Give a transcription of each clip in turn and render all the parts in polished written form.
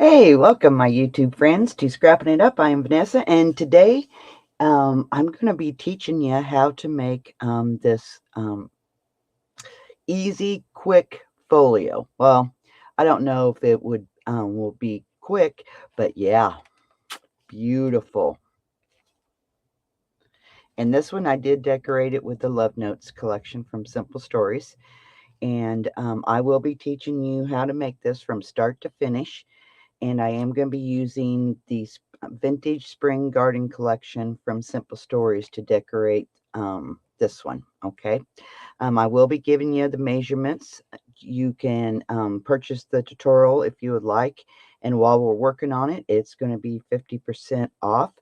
Hey, welcome my YouTube friends to Scrapping It Up. I am Vanessa, and today I'm going to be teaching you how to make this easy, quick folio. Well, I don't know if it will be quick, but yeah, beautiful. And this one I did decorate it with the Love Notes collection from Simple Stories, and I will be teaching you how to make this from start to finish. And I am going to be using the vintage spring garden collection from Simple Stories to decorate this one. Okay. I will be giving you the measurements. You can purchase the tutorial if you would like. And while we're working on it, it's going to be 50% off.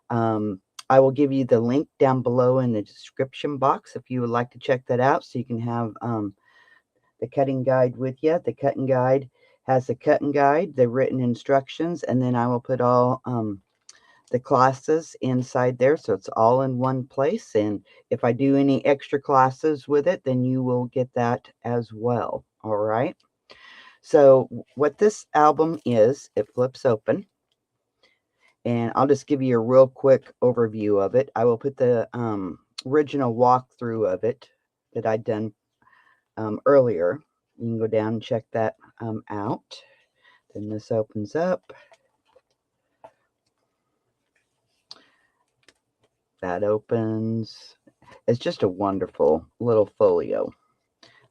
I will give you the link down below in the description box if you would like to check that out, so you can have the cutting guide with you. The cutting guide has the cutting guide, the written instructions, and then I will put all the classes inside there, so it's all in one place. And if I do any extra classes with it, then you will get that as well. All right. So what this album is, it flips open, and I'll just give you a real quick overview of it. I will put the original walkthrough of it that I'd done earlier. You can go down and check that out. Then this opens up. That opens. It's just a wonderful little folio.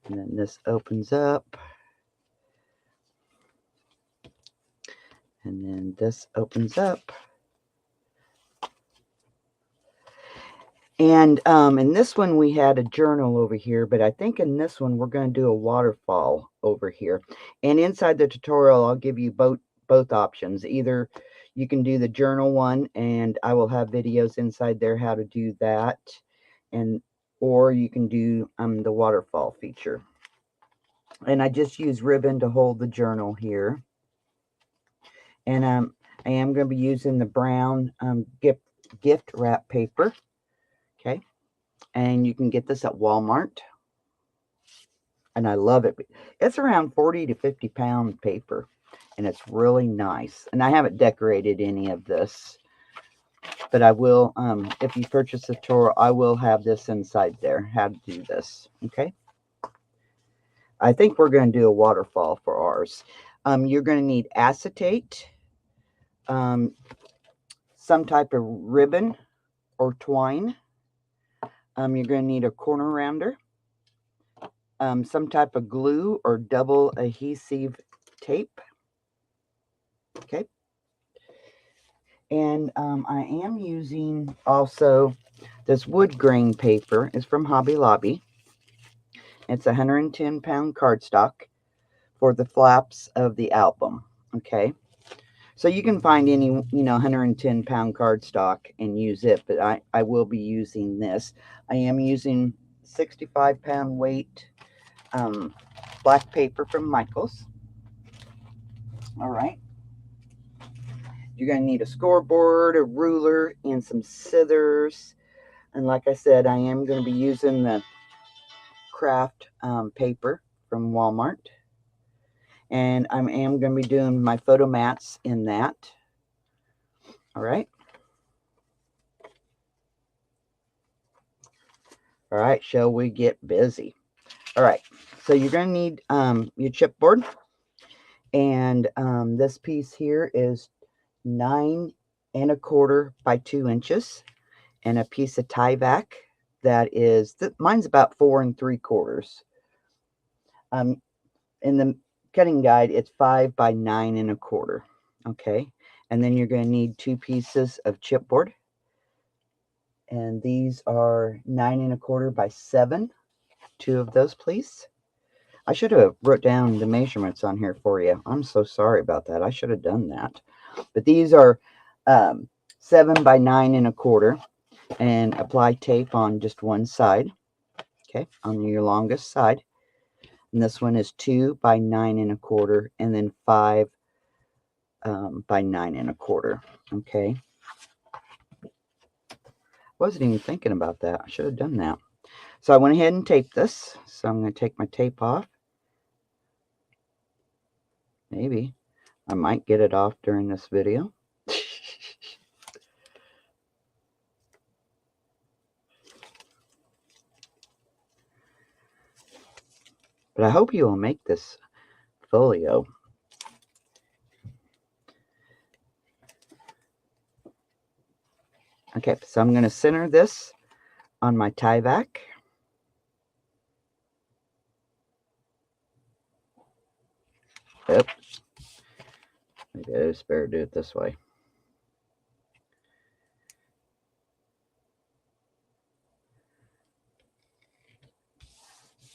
And then this opens up. And then this opens up. And in this one, we had a journal over here, but I think in this one, we're going to do a waterfall over here. And inside the tutorial, I'll give you both options. Either you can do the journal one, and I will have videos inside there how to do that, or you can do the waterfall feature. And I just use ribbon to hold the journal here. And I am going to be using the brown gift wrap paper. Okay. And you can get this at Walmart. And I love it. It's around 40 to 50 pound paper. And it's really nice. And I haven't decorated any of this. But I will, if you purchase the tutorial, I will have this inside there, how to do this. Okay. I think we're going to do a waterfall for ours. You're going to need acetate, some type of ribbon or twine. You're going to need a corner rounder, some type of glue or double adhesive tape. Okay. And I am using also this wood grain paper. It's from Hobby Lobby. It's 110 pound cardstock for the flaps of the album. Okay. So you can find any, 110 pound cardstock and use it, but I will be using this. I am using 65 pound weight black paper from Michaels. All right. You're going to need a scoreboard, a ruler, and some scissors. And like I said, I am going to be using the craft paper from Walmart. And I am going to be doing my photo mats in that. All right. All right, shall we get busy? All right, so you're going to need your chipboard. And this piece here is 9 1/4 by 2 inches. And a piece of Tyvek that is, mine's about 4 3/4. In the cutting guide, it's 5 by 9 1/4. Okay, and then you're going to need 2 pieces of chipboard. And these are 9 1/4 by 7. 2 of those, please. I should have wrote down the measurements on here for you. I'm so sorry about that. I should have done that. But these are 7 by 9 1/4, and apply tape on just one side. Okay, on your longest side. And this one is 2 by 9 1/4, and then 5 by 9 1/4. Okay. Wasn't even thinking about that. I should have done that. So I went ahead and taped this. So I'm going to take my tape off. Maybe. I might get it off during this video. But I hope you will make this folio. Okay, so I'm going to center this on my tie back. Oops. Maybe I just better do it this way.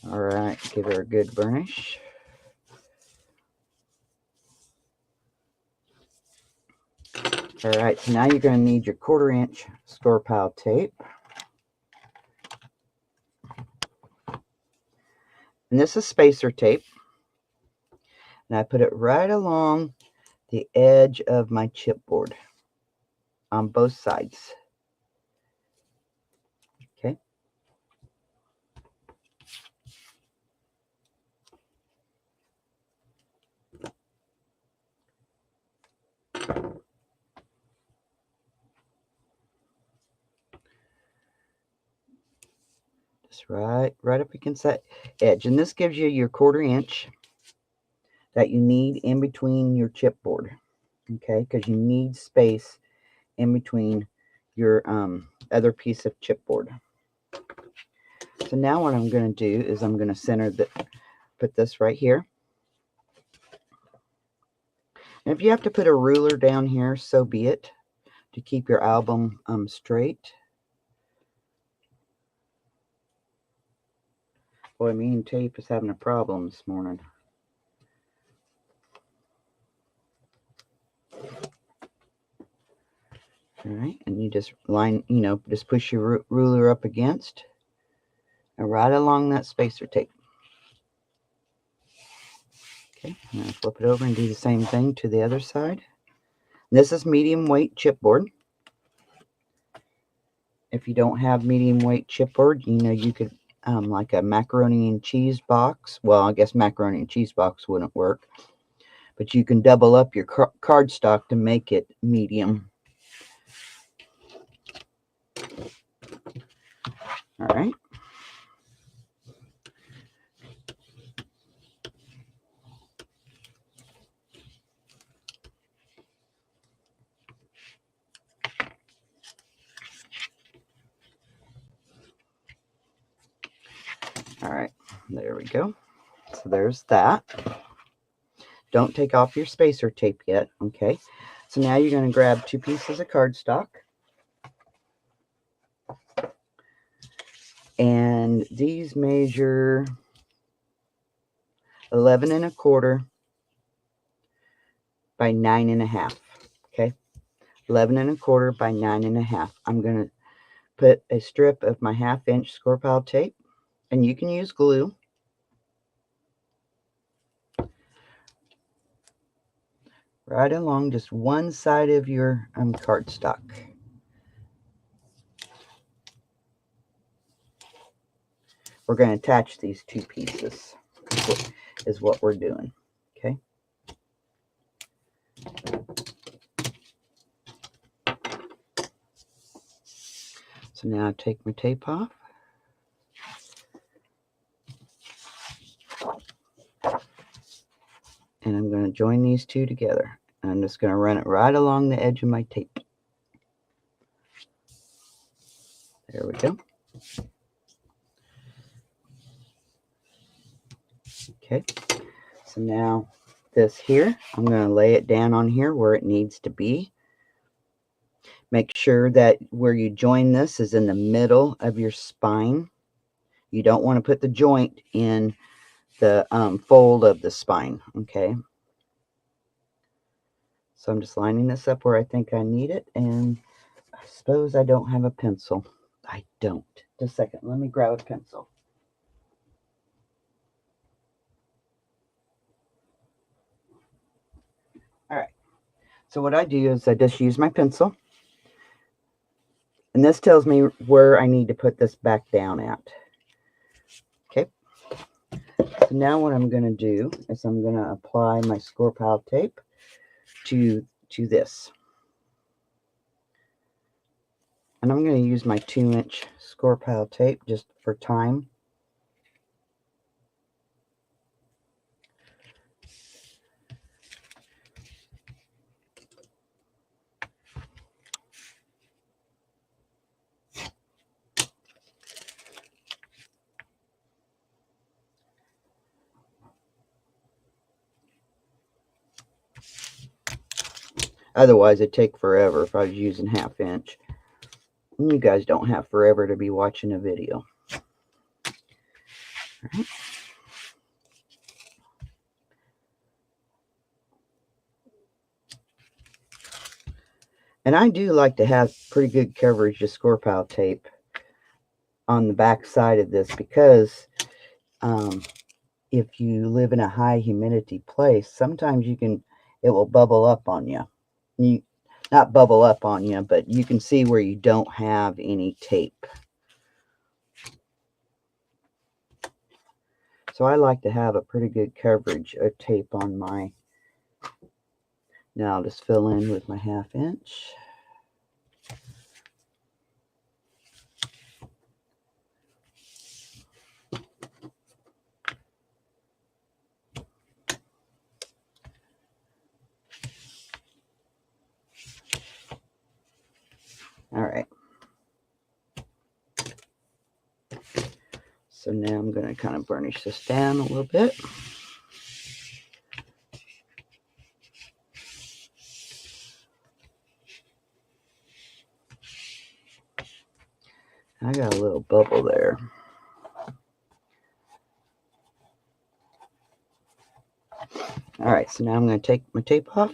All right, give her a good burnish. All right, so now you're going to need your 1/4 inch score pile tape. And this is spacer tape. And I put it right along the edge of my chipboard on both sides. Okay. Just right up against that edge. And this gives you your 1/4 inch that you need in between your chipboard. Okay, because you need space in between your other piece of chipboard. So now what I'm going to do is I'm going to put this right here. And if you have to put a ruler down here, so be it, to keep your album straight. Boy, me and tape is having a problem this morning. All right, and you just line, just push your ruler up against and right along that spacer tape. Okay, I'm going to flip it over and do the same thing to the other side. This is medium weight chipboard. If you don't have medium weight chipboard, you could like a macaroni and cheese box. Well, I guess macaroni and cheese box wouldn't work, but you can double up your cardstock to make it medium. All right. All right, there we go. So there's that. Don't take off your spacer tape yet, okay? So now you're going to grab 2 pieces of cardstock. And these measure 11 1/4 by 9 1/2, okay? 11 1/4 by 9 1/2. I'm going to put a strip of my 1/2 inch score pile tape, and you can use glue. Right along just one side of your cardstock. We're going to attach these 2 pieces, is what we're doing, okay? So now I take my tape off. And I'm going to join these 2 together. And I'm just going to run it right along the edge of my tape. There we go. Okay. So now this here, I'm going to lay it down on here where it needs to be. Make sure that where you join this is in the middle of your spine. You don't want to put the joint in the fold of the spine, okay? So I'm just lining this up where I think I need it, and I suppose I don't have a pencil. I don't. Just a second, let me grab a pencil. All right, so what I do is I just use my pencil, and this tells me where I need to put this back down at. Okay, so now what I'm going to do is I'm going to apply my score pile tape to this. And I'm going to use my 2-inch score pile tape just for time. Otherwise, it'd take forever if I was using 1/2 inch. And you guys don't have forever to be watching a video. All right. And I do like to have pretty good coverage of score pile tape on the back side of this because if you live in a high humidity place, sometimes it will bubble up on you. Not bubble up on you, but you can see where you don't have any tape. So I like to have a pretty good coverage of tape on my. Now I'll just fill in with my 1/2 inch. All right. So now I'm going to kind of burnish this down a little bit. I got a little bubble there. All right, so now I'm going to take my tape off.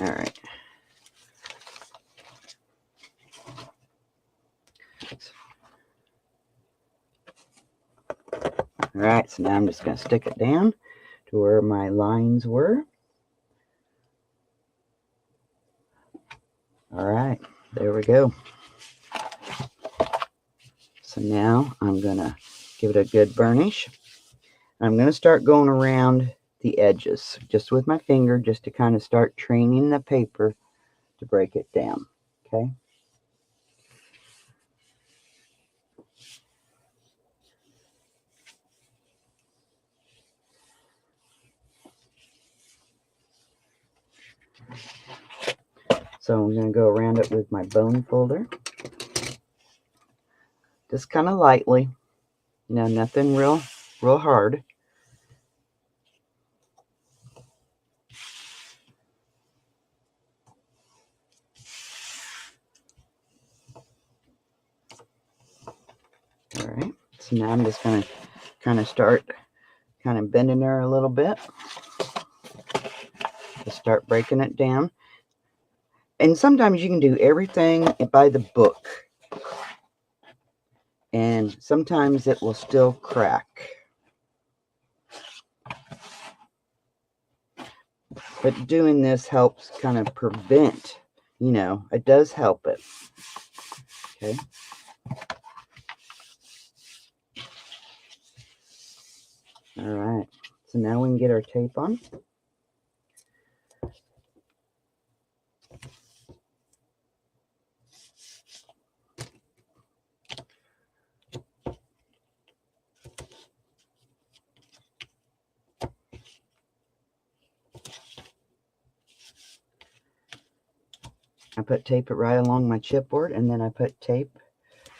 All right. All right, so now I'm just going to stick it down to where my lines were. All right, there we go. So now I'm going to give it a good burnish. I'm going to start going around the edges just with my finger, just to kind of start training the paper to break it down. Okay. So I'm going to go around it with my bone folder. Just kind of lightly. You know, nothing real hard. All right. So now I'm just going to kind of start bending her a little bit. Just start breaking it down. And sometimes you can do everything by the book. And sometimes it will still crack. But doing this helps kind of prevent, you know, it does help it. Okay. All right. So now we can get our tape on. I put tape right along my chipboard, and then I put tape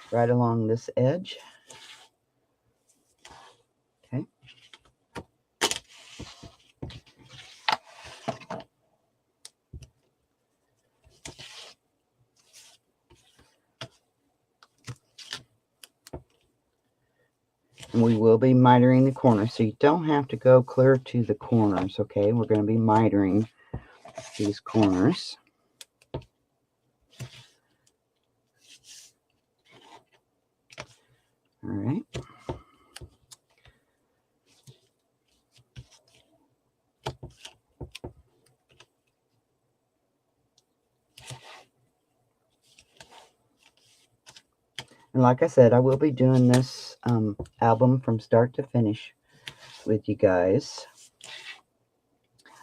right along this edge. Okay. And we will be mitering the corners, so you don't have to go clear to the corners, okay? We're going to be mitering these corners. All right. And like I said, I will be doing this album from start to finish with you guys.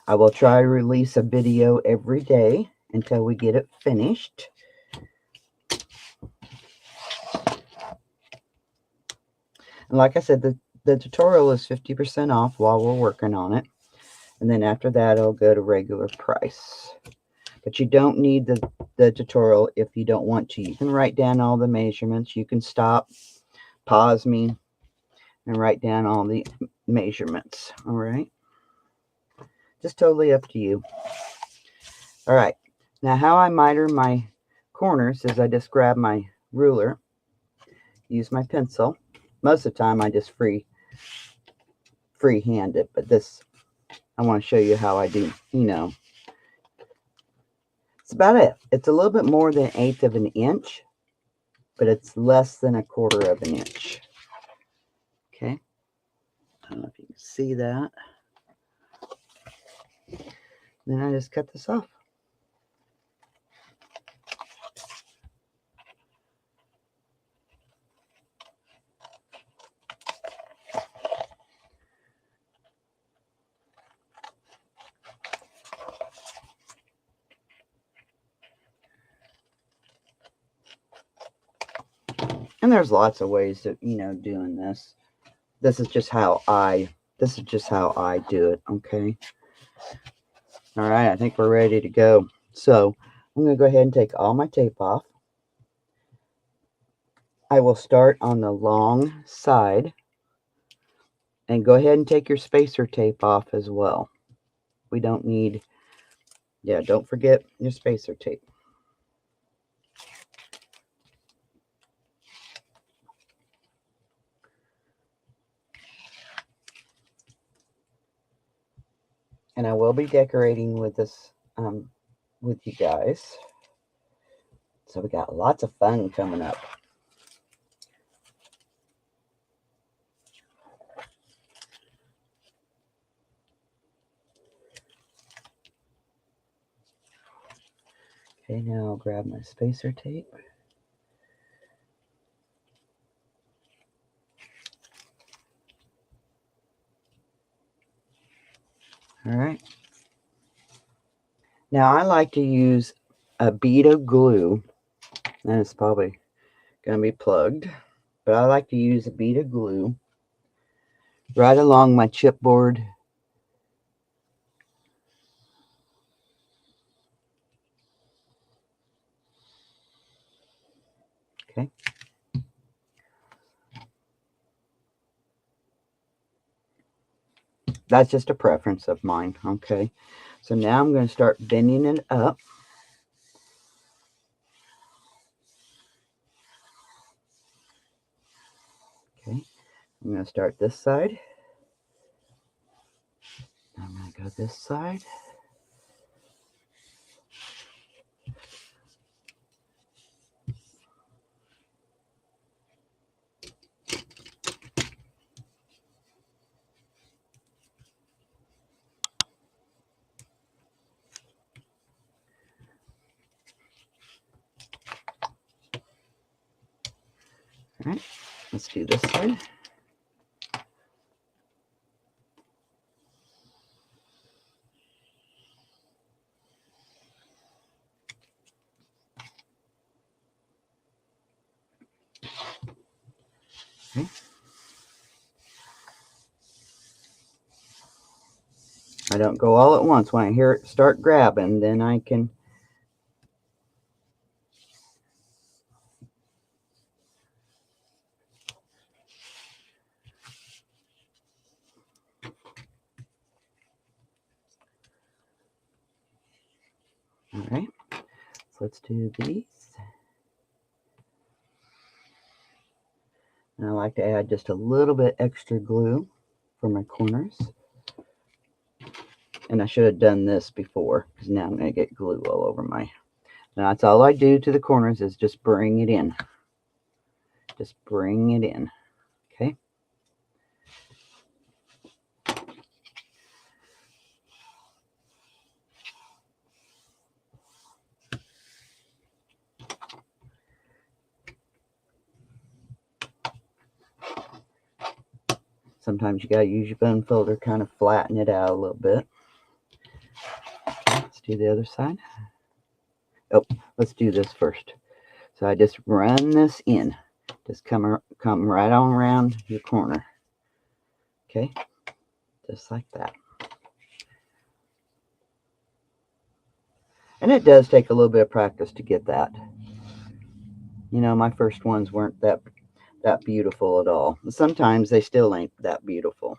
I will try to release a video every day until we get it finished. And like I said, the tutorial is 50% off while we're working on it. And then after that, it'll go to regular price. But you don't need the tutorial if you don't want to. You can write down all the measurements. You can stop, pause me, and write down all the measurements. All right? Just totally up to you. All right. Now, how I miter my corners is I just grab my ruler, use my pencil. Most of the time, I just freehand it. But this, I want to show you how I do, you know. It's about it. It's a little bit more than 1/8 of an inch, but it's less than 1/4 of an inch. Okay. I don't know if you can see that. Then I just cut this off. And there's lots of ways of, you know, doing this. This is just how I do it, okay? All right, I think we're ready to go. So I'm going to go ahead and take all my tape off. I will start on the long side. And go ahead and take your spacer tape off as well. We don't need, yeah, don't forget your spacer tape. And I will be decorating with this with you guys. So we got lots of fun coming up. Okay, now I'll grab my spacer tape. All right. Now I like to use a bead of glue, and it's probably going to be plugged, but I like to use a bead of glue right along my chipboard. Okay. That's just a preference of mine, okay? So now I'm going to start bending it up. Okay, I'm going to start this side. I'm going to go this side. All right, let's do this side. Okay. I don't go all at once. When I hear it start grabbing, then I can all right, so let's do these. And I like to add just a little bit extra glue for my corners. And I should have done this before, because now I'm going to get glue all over my... Now that's all I do to the corners, is just bring it in. Just bring it in. Okay. Sometimes you got to use your bone folder, kind of flatten it out a little bit. Let's do the other side. Oh, let's do this first. So I just run this in. Just come right on around your corner. Okay, just like that. And it does take a little bit of practice to get that. You know, my first ones weren't that beautiful at all. Sometimes they still ain't that beautiful.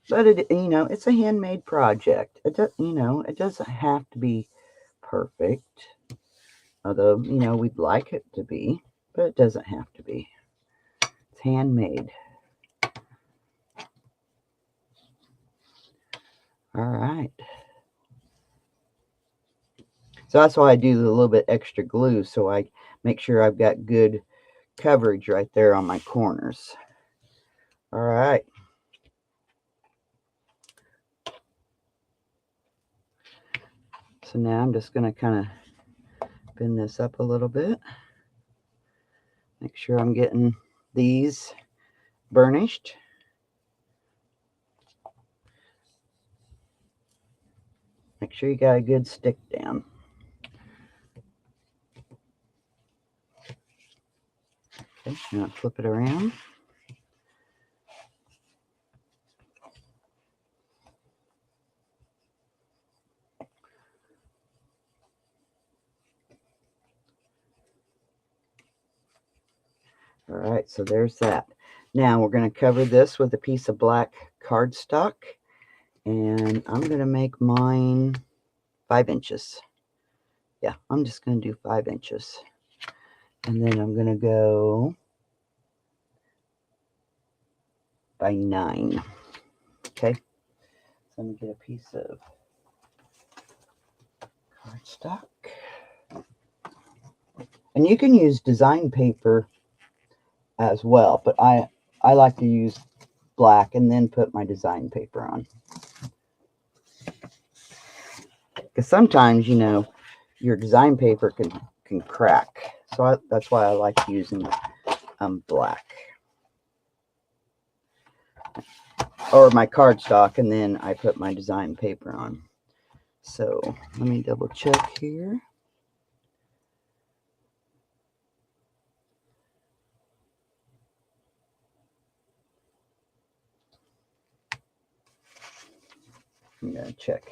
But it, you know, it's a handmade project. It does, you know, it doesn't have to be perfect. Although, you know, we'd like it to be, but it doesn't have to be. It's handmade. All right. So that's why I do a little bit extra glue, so I make sure I've got good coverage right there on my corners. All right. So now I'm just going to kind of bend this up a little bit. Make sure I'm getting these burnished. Make sure you got a good stick down. Okay, now flip it around. All right, so there's that. Now we're going to cover this with a piece of black cardstock, and I'm going to make mine 5 inches. Yeah, I'm just going to do 5 inches. And then I'm going to go by 9. Okay, so I'm going to get a piece of cardstock. And you can use design paper as well, but I like to use black and then put my design paper on. Because sometimes, you know, your design paper can crack. So that's why I like using black. Or my cardstock, and then I put my design paper on. So let me double check here. I'm going to check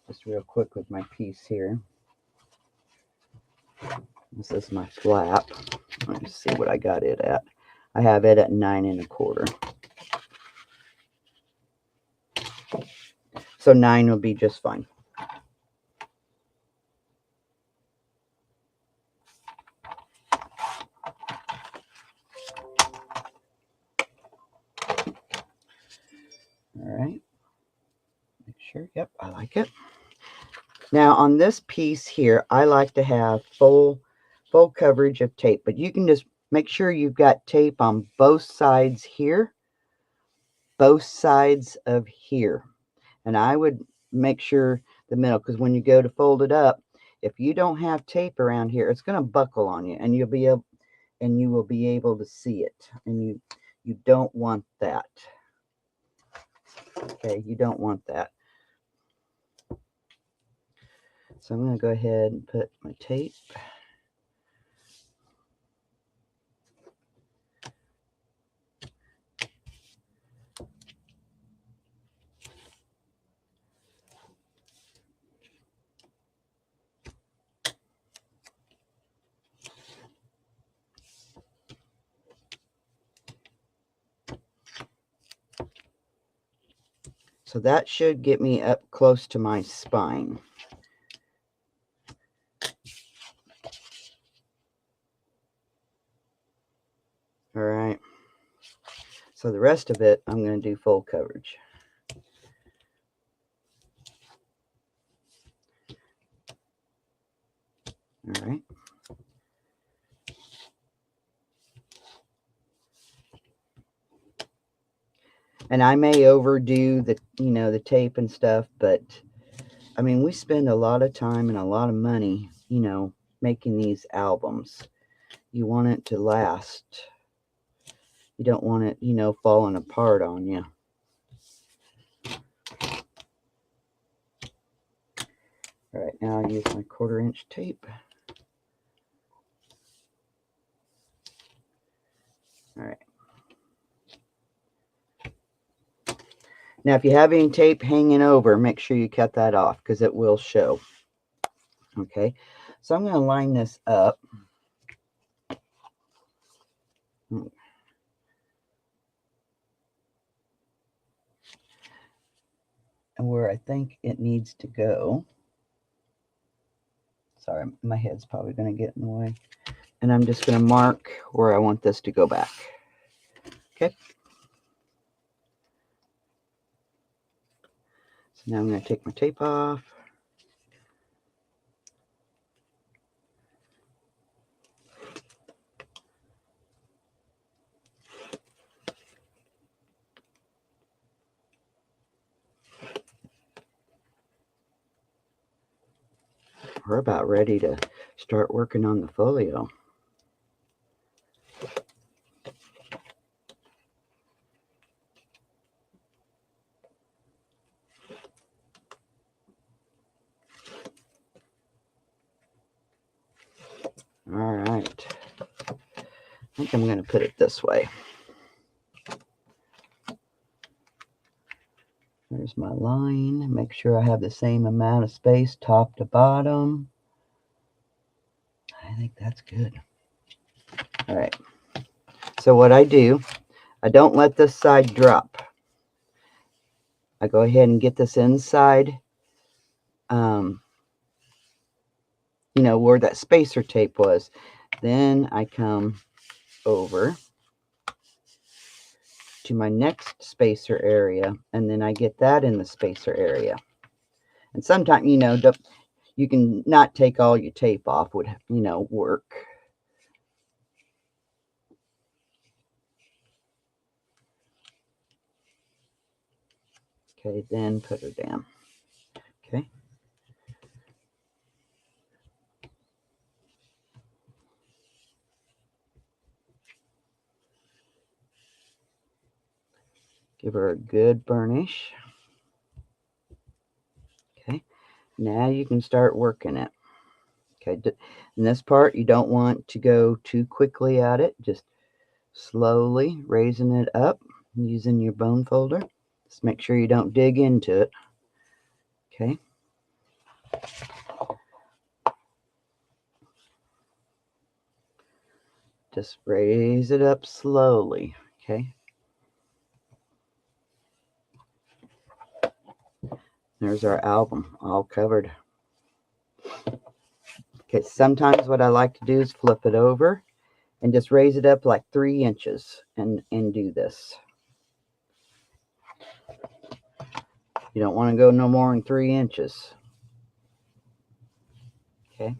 just real quick with my piece here. This is my flap. Let me see what I got it at. I have it at 9 1/4. So 9 will be just fine. All right. Make sure. Yep, I like it. Now on this piece here, I like to have full coverage of tape, but you can just make sure you've got tape on both sides here, both sides of here. And I would make sure the middle, because when you go to fold it up, if you don't have tape around here, it's going to buckle on you, and you will be able to see it, and you don't want that. Okay, you don't want that. So I'm going to go ahead and put my tape. So that should get me up close to my spine. All right. So the rest of it, I'm going to do full coverage. All right. And I may overdo the, the tape and stuff, but I mean, we spend a lot of time and a lot of money, making these albums. You want it to last. You don't want it, falling apart on you. All right, now I'll use my 1/4 inch tape. All right. Now, if you have any tape hanging over, make sure you cut that off because it will show. Okay, so I'm going to line this up. And where I think it needs to go. Sorry, my head's probably going to get in the way. And I'm just going to mark where I want this to go back. Okay. So now I'm going to take my tape off. We're about ready to start working on the folio. All right. I think I'm going to put it this way. There's my line. Make sure I have the same amount of space top to bottom. I think that's good. All right. So what I do, I don't let this side drop. I go ahead and get this inside, where that spacer tape was. Then I come over to my next spacer area, and then I get that in the spacer area. And sometimes, you can not take all your tape off would, work. Okay, then put her down. Okay. Give her a good burnish. Okay. Now you can start working it. Okay. In this part, you don't want to go too quickly at it. Just slowly raising it up using your bone folder. Just make sure you don't dig into it. Okay. Just raise it up slowly. Okay. There's our album all covered. Okay, sometimes what I like to do is flip it over and just raise it up like 3 inches and do this. You don't want to go no more than 3 inches. Okay.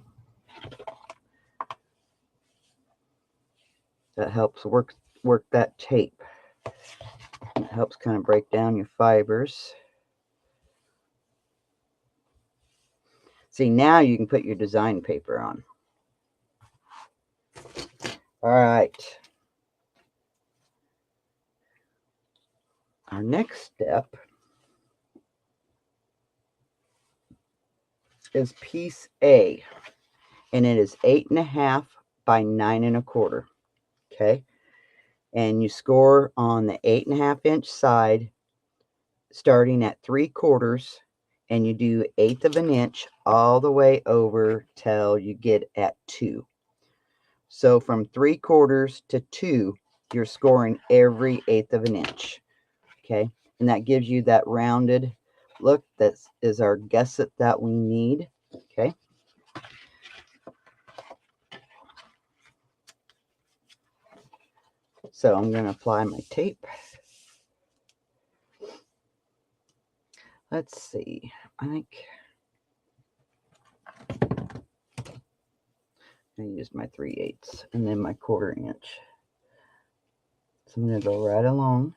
That helps work that tape. It helps kind of break down your fibers. See, now you can put your design paper on. All right. Our next step is piece A, and it is 8.5 by 9 1/4. Okay. And you score on the 8.5 inch side, starting at 3/4, and you do 1/8 of an inch all the way over till you get at 2. So from 3/4 to 2, you're scoring every 1/8 of an inch. Okay. And that gives you that rounded look. That is our gusset that we need. Okay. So I'm going to apply my tape. let's see. I think I use my 3/8 and then my 1/4 inch. So I'm going to go right along.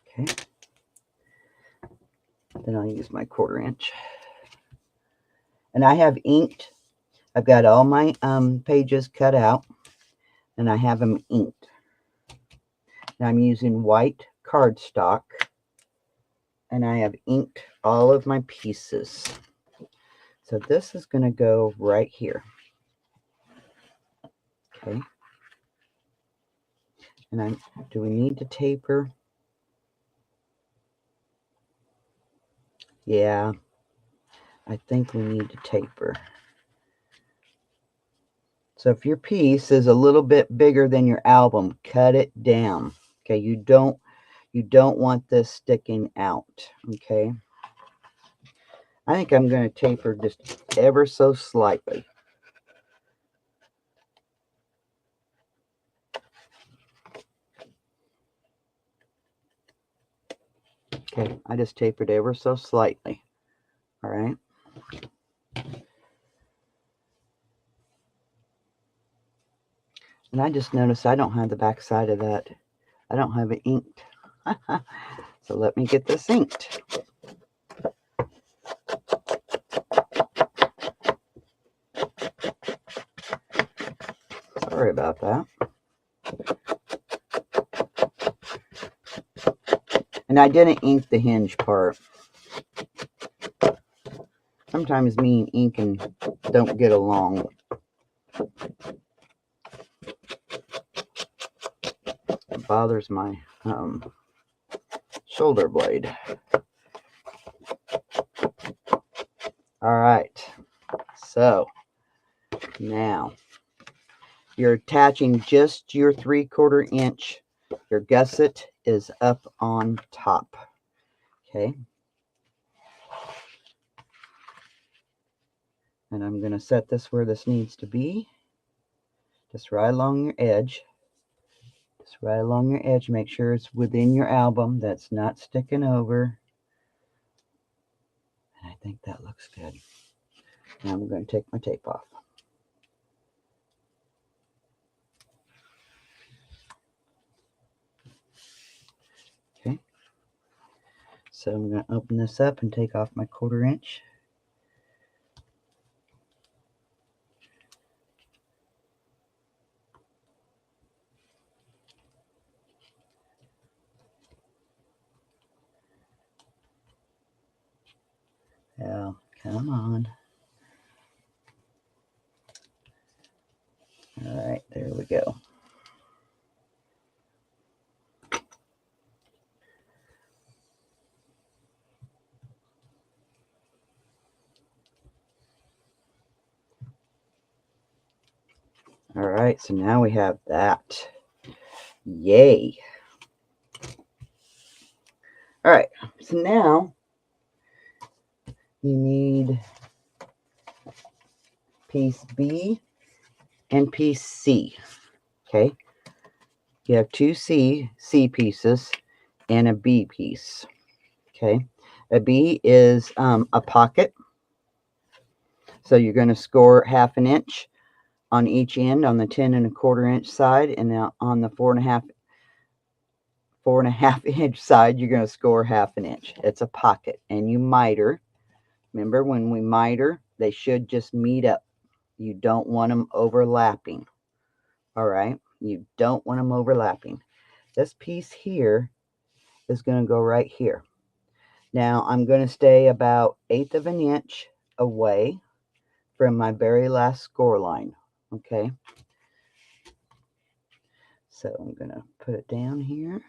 Okay. Then I'll use my 1/4 inch. And I have inked. I've got all my pages cut out, and I have them inked. And I'm using white cardstock, and I have inked all of my pieces. So this is going to go right here. Okay. And do we need to taper? Yeah, I think we need to taper. So if your piece is a little bit bigger than your album, cut it down. Okay, you don't want this sticking out. Okay. I think I'm going to taper just ever so slightly. Okay, I just tapered ever so slightly. All right. And I just noticed I don't have the back side of that. I don't have it inked. So let me get this inked. Sorry about that. And I didn't ink the hinge part. Sometimes me and inking don't get along. It bothers my shoulder blade. All right. So now you're attaching just your 3/4 inch. Your gusset is up on top. Okay. And I'm going to set this where this needs to be. Just right along your edge. Just right along your edge. Make sure it's within your album. That's not sticking over. And I think that looks good. Now I'm going to take my tape off. Okay. So I'm going to open this up and take off my 1/4 inch. Oh, come on. All right, there we go. All right, so now we have that. Yay. All right, so now you need piece B and piece C. Okay, you have two C pieces and a B piece. Okay, a B is a pocket. So you're going to score 1/2 inch on each end on the 10 1/4 inch side, and now on the 4.5 inch side, you're going to score 1/2 inch. It's a pocket, and you miter. Remember, when we miter, they should just meet up. You don't want them overlapping. All right, you don't want them overlapping. This piece here is going to go right here. Now I'm going to stay about 1/8 of an inch away from my very last score line. Okay, so I'm going to put it down here.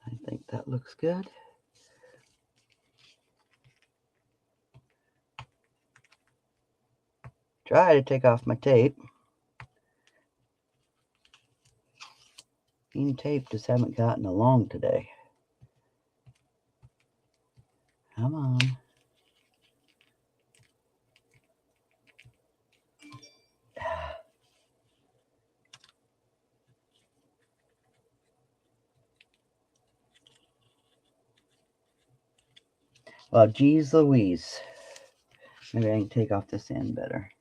I think that looks good. Try to take off my tape. Me and tape just haven't gotten along today. Come on. Well, geez Louise. Maybe I can take off this end better.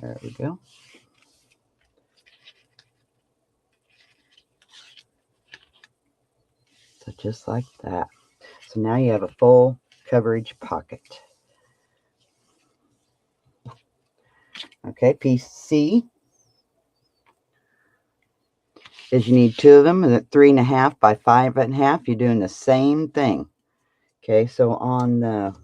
There we go. So just like that. So now you have a full coverage pocket. Okay, piece C is you need two of them, and at 3.5 by 5.5, you're doing the same thing. Okay, so on the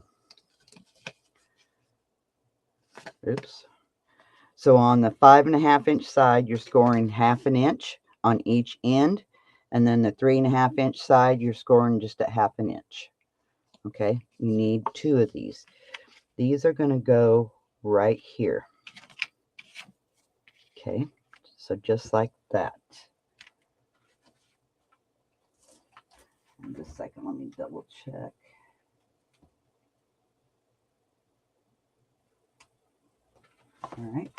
So on the 5.5 inch side, you're scoring 1/2 inch on each end, and then the 3.5 inch side, you're scoring just at 1/2 inch. Okay, you need two of these. These are going to go right here. Okay, so just like that. Just a second, let me double check. All right.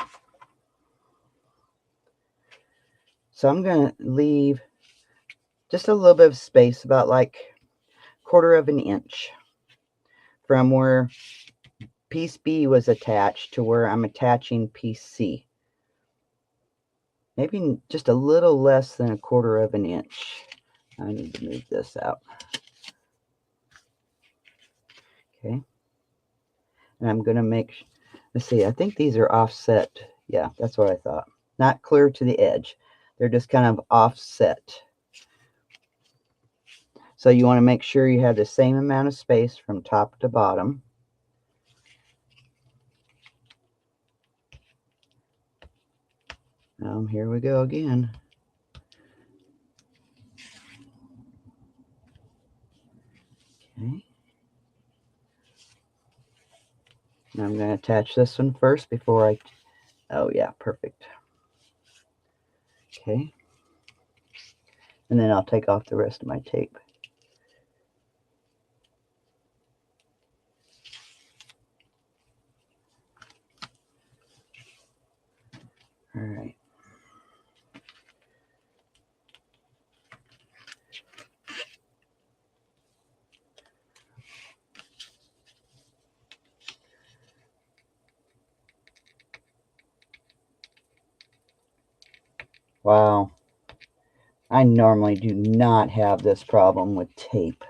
So I'm going to leave just a little bit of space, about like 1/4 of an inch from where piece B was attached to where I'm attaching piece C. Maybe just a little less than 1/4 of an inch. I need to move this out. Okay. And I'm going to make, let's see, I think these are offset. Yeah, that's what I thought. Not clear to the edge. They're just kind of offset. So you want to make sure you have the same amount of space from top to bottom. Here we go again. Okay. Now I'm going to attach this one first before I, oh yeah, perfect. Okay. And then I'll take off the rest of my tape. All right. Wow. I normally do not have this problem with tape.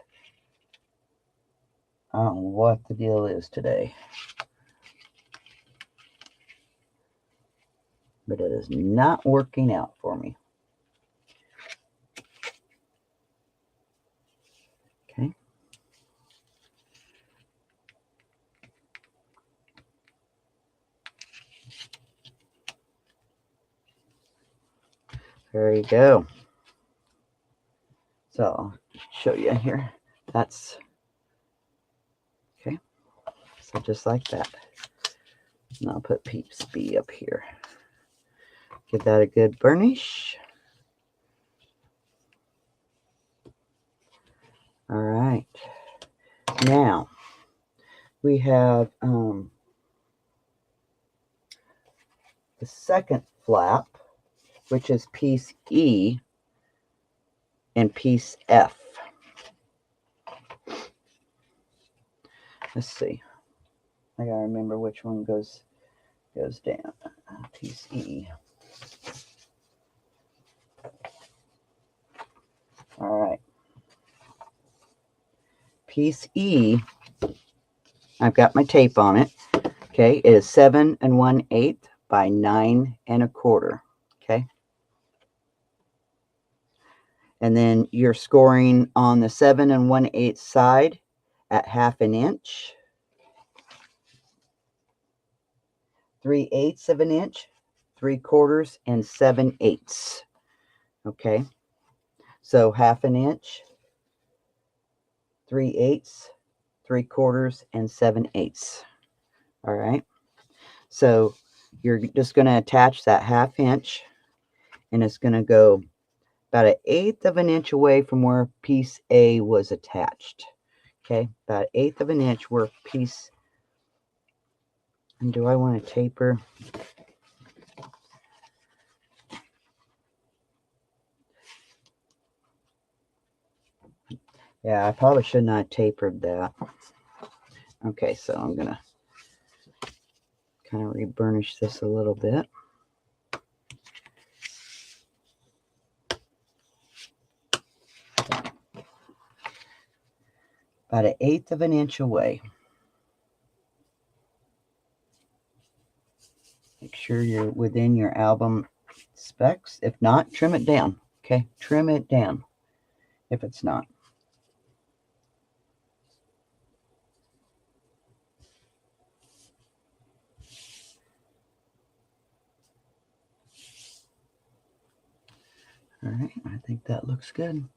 I don't know what the deal is today. But it is not working out for me. Okay. There you go. So I'll show you here. That's okay. So just like that. And I'll put piece B up here. Give that a good burnish. All right. Now we have the second flap, which is piece E and piece F. Let's see. I gotta remember which one goes down. Piece E. All right. Piece E, I've got my tape on it. Okay, it is 7 1/8 by 9 1/4. Okay. And then you're scoring on the 7 1/8 side at 1/2 inch, 3/8 of an inch, 3/4, and 7/8. Okay. So 1/2 inch, 3/8, 3/4, and 7/8. All right. So you're just going to attach that 1/2 inch, and it's going to go about 1/8 of an inch away from where piece A was attached. Okay, about 1/8 of an inch where piece, and do I want to taper? Yeah, I probably should not have tapered that. Okay, so I'm going to kind of reburnish this a little bit. About 1/8 of an inch away. Make sure you're within your album specs. If not, trim it down. Okay, trim it down if it's not. All right, I think that looks good.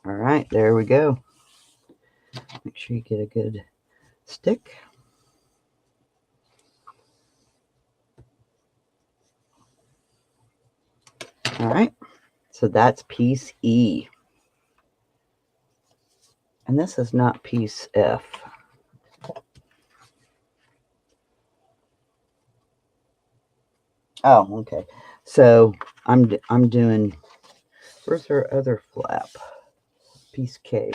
All right, there we go. Make sure you get a good stick. All right, so that's piece E. And this is not piece F. Oh, okay. So I'm doing, where's our other flap? Piece K.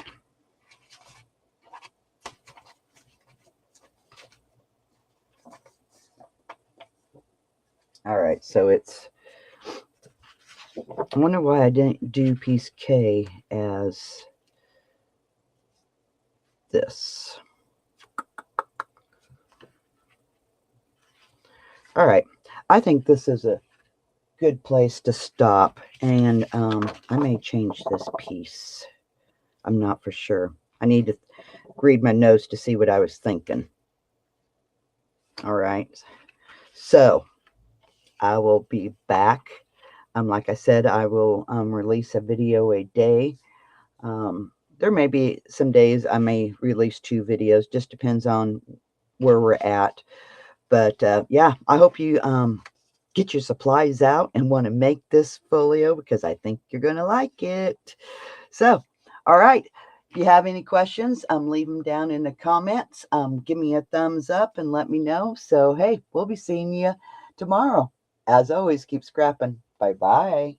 All right, so it's, I wonder why I didn't do piece K as this. All right, I think this is a good place to stop, and I may change this piece. I'm not for sure. I need to read my notes to see what I was thinking. All right, so I will be back. Like I said, I will release a video a day. There may be some days I may release 2 videos, just depends on where we're at. But yeah, I hope you get your supplies out and want to make this folio, because I think you're going to like it. So, all right. If you have any questions, leave them down in the comments. Give me a thumbs up and let me know. So, hey, we'll be seeing you tomorrow. As always, keep scrapping. Bye-bye.